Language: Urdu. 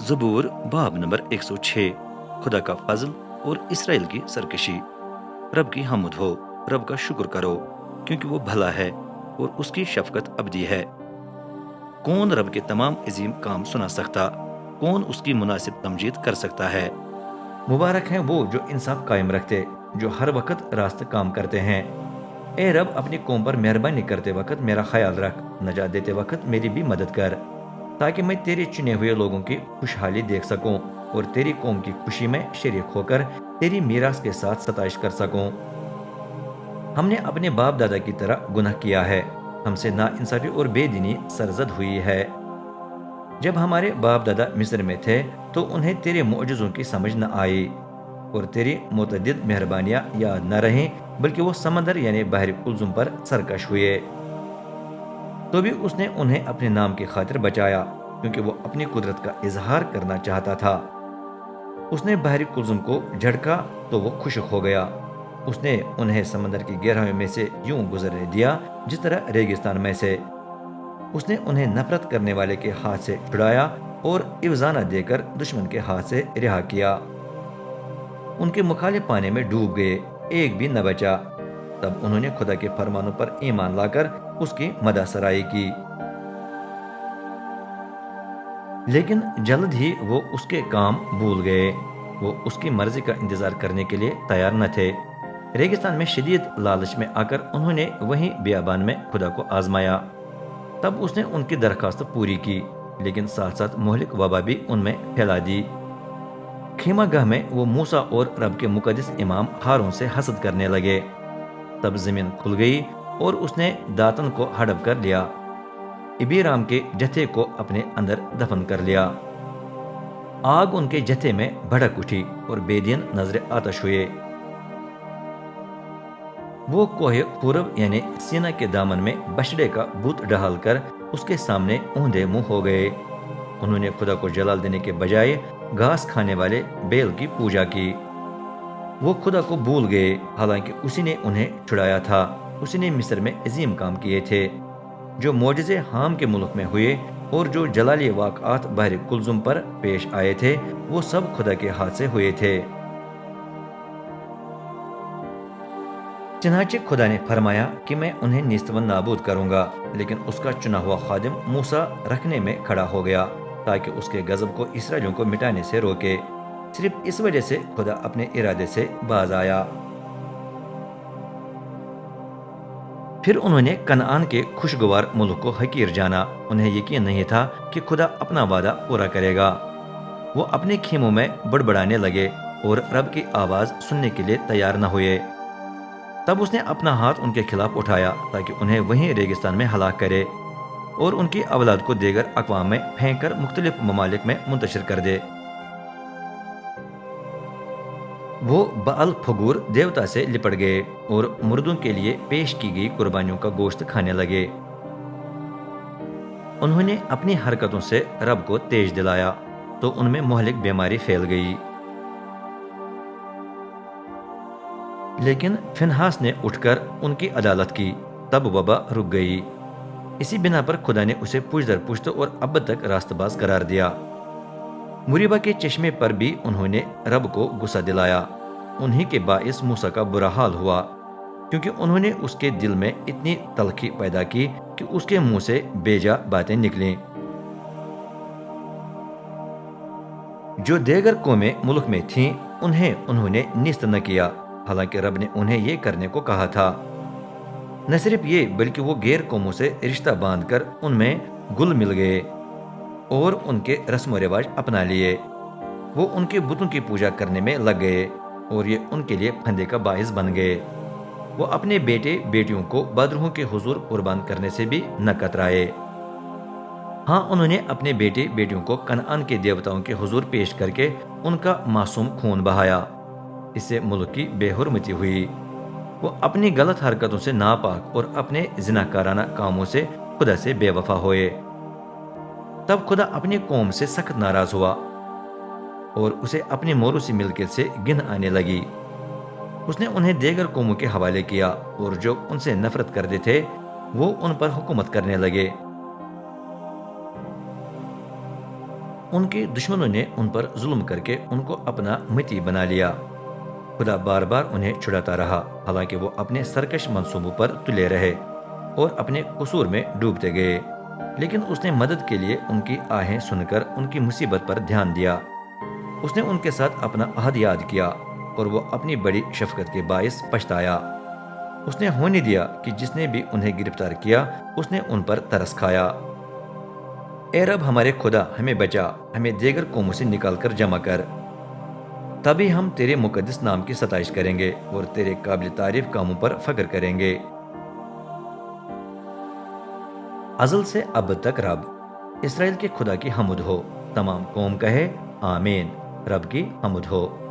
زبور باب نمبر 106 خدا کا فضل اور اسرائیل کی سرکشی۔ رب کی حمد ہو، رب کا شکر کرو کیونکہ وہ بھلا ہے اور اس کی شفقت ابدی ہے۔ کون رب کے تمام عظیم کام سنا سکتا، کون اس کی مناسب تمجید کر سکتا ہے۔ مبارک ہیں وہ جو انصاف قائم رکھتے، جو ہر وقت راست کام کرتے ہیں۔ اے رب، اپنی قوم پر مہربانی کرتے وقت میرا خیال رکھ، نجات دیتے وقت میری بھی مدد کر، تاکہ میں تیرے چنے ہوئے لوگوں کی خوشحالی دیکھ سکوں اور تیری قوم کی خوشی میں شریک ہو کر تیری میراث کے ساتھ ستائش کر سکوں۔ ہم نے اپنے باپ دادا کی طرح گناہ کیا ہے، ہم سے ناانصافی اور بے دینی سرزد ہوئی ہے۔ جب ہمارے باپ دادا مصر میں تھے تو انہیں تیرے معجزوں کی سمجھ نہ آئی اور تیری متعدد مہربانیاں یاد نہ رہیں، بلکہ وہ سمندر یعنی بحر کلزم پر سرکش ہوئے۔ تو بھی اس نے انہیں اپنے نام کی خاطر بچایا، کیونکہ وہ اپنی قدرت کا اظہار کرنا چاہتا تھا۔ اس نے بحر کلزم کو جھڑکا تو وہ خشک ہو گیا۔ اس نے انہیں سمندر کی گہرائیوں میں سے یوں گزرنے دیا جس طرح ریگستان میں سے۔ اس نے انہیں نفرت کرنے والے کے ہاتھ سے چھڑایا اور افزانہ دے کر دشمن کے ہاتھ سے رہا کیا۔ ان کے مخالف پانی میں ڈوب گئے، ایک بھی نہ بچا۔ تب انہوں نے خدا کے فرمانوں پر ایمان لا کر اس کی مدح سرائی کی، لیکن جلد ہی وہ اس کے کام بھول گئے۔ وہ اس کی مرضی کا انتظار کرنے کے لیے تیار نہ تھے۔ ریگستان میں شدید لالچ میں آ کر انہوں نے وہیں بیابان میں خدا کو آزمایا۔ تب اس نے ان کی درخواست پوری کی، لیکن ساتھ ساتھ مہلک وبا بھی ان میں پھیلا دی۔ خیمہ گاہ میں وہ موسیٰ اور رب کے مقدس امام ہارون سے حسد کرنے لگے۔ تب زمین کھل گئی اور اس نے داتن کو ہڑپ کر لیا، ابیرام کے جتھے کو اپنے اندر دفن کر لیا۔ آگ ان کے جتھے میں بھڑک اٹھی اور بے دین نظر آتش ہوئے۔ وہ کوہ خورب یعنی سینا کے دامن میں بچڑے کا بت ڈھال کر اس کے سامنے اوندے منہ ہو گئے۔ انہوں نے خدا کو جلال دینے کے بجائے گھاس کھانے والے بیل کی پوجا کی۔ وہ خدا کو بھول گئے، حالانکہ اسی نے انہیں چھڑایا تھا۔ اسی نے مصر میں عظیم کام کیے تھے، جو معجزے حام کے ملک میں ہوئے اور جو جلالی واقعات بحر کلزم پر پیش آئے تھے، وہ سب خدا کے ہاتھ سے ہوئے تھے۔ چنانچہ خدا نے فرمایا کہ میں انہیں نیست و نابود کروں گا، لیکن اس کا چنا ہوا خادم موسیٰ رکھنے میں کھڑا ہو گیا تاکہ اس کے غضب کو اسرائیلیوں کو مٹانے سے روکے۔ صرف اس وجہ سے خدا اپنے ارادے سے باز آیا۔ پھر انہوں نے کنعان کے خوشگوار ملک کو حقیر جانا۔ انہیں یقین نہیں تھا کہ خدا اپنا وعدہ پورا کرے گا۔ وہ اپنے خیموں میں بڑبڑانے لگے اور رب کی آواز سننے کے لیے تیار نہ ہوئے۔ تب اس نے اپنا ہاتھ ان کے خلاف اٹھایا تاکہ انہیں وہیں ریگستان میں ہلاک کرے اور ان کی اولاد کو دیگر اقوام میں پھینک کر مختلف ممالک میں منتشر کر دے۔ وہ بعل فغور دیوتا سے لپٹ گئے اور مردوں کے لیے پیش کی گئی قربانیوں کا گوشت کھانے لگے۔ انہوں نے اپنی حرکتوں سے رب کو تیش دلایا تو ان میں مہلک بیماری پھیل گئی۔ لیکن فنہاس نے اٹھ کر ان کی عدالت کی، تب وبا رک گئی۔ اسی بنا پر خدا نے اسے پشت در پشت اور اب تک راست باز قرار دیا۔ مریبہ کے چشمے پر بھی انہوں نے رب کو غصہ دلایا۔ انہی کے باعث موسیٰ کا برا حال ہوا، کیونکہ انہوں نے اس کے دل میں اتنی تلخی پیدا کی کہ اس کے منہ سے بیجا باتیں نکلیں۔ جو دیگر قومیں ملک میں تھیں انہوں نے نیست نہ کیا، حالانکہ رب نے انہیں یہ کرنے کو کہا تھا۔ نہ صرف یہ بلکہ وہ غیر قوموں سے رشتہ باندھ کر ان میں گل مل گئے اور ان کے رسم و رواج اپنا لیے۔ وہ ان کے بتوں کی پوجا کرنے میں لگ گئے اور یہ ان کے لیے پھندے کا باعث بن گئے۔ وہ اپنے بیٹے بیٹیوں کو بادرہوں کے حضور قربان کرنے سے بھی نہ کترائے۔ ہاں، انہوں نے اپنے بیٹے بیٹیوں کو کنعان کے دیوتاؤں کے حضور پیش کر کے ان کا معصوم خون بہایا۔ اس سے ملک کی بے حرمتی ہوئی۔ وہ اپنی غلط حرکتوں سے ناپاک اور اپنے زناکارانہ کاموں سے خدا سے بے وفا ہوئے۔ تب خدا اپنی قوم سے سخت ناراض ہوا اور اسے اپنی موروثی ملکیت سے گن آنے لگی۔ اس نے انہیں دیگر قوموں کے حوالے کیا اور جو ان سے نفرت کرتے تھے وہ ان پر حکومت کرنے لگے۔ ان کے دشمنوں نے ان پر ظلم کر کے ان کو اپنا متی بنا لیا۔ خدا بار بار انہیں چھڑاتا رہا، حالانکہ وہ اپنے سرکش منصوبوں پر تلے رہے اور اپنے قصور میں ڈوبتے گئے، لیکن اس نے مدد کے لیے ان کی آہیں سن کر ان کی مصیبت پر دھیان دیا۔ اس نے ان کے ساتھ اپنا عہد یاد کیا اور وہ اپنی بڑی شفقت کے باعث پچھتایا۔ اس نے ہونے دیا کہ جس نے بھی انہیں گرفتار کیا اس نے ان پر ترس کھایا۔ اے رب ہمارے خدا، ہمیں بچا، ہمیں دیگر قوموں سے نکال کر جمع کر، تبھی ہم تیرے مقدس نام کی ستائش کریں گے اور تیرے قابل تعریف کاموں پر فخر کریں گے۔ ازل سے اب تک رب، اسرائیل کے خدا کی حمد ہو، تمام قوم کہے آمین۔ رب کی حمد ہو۔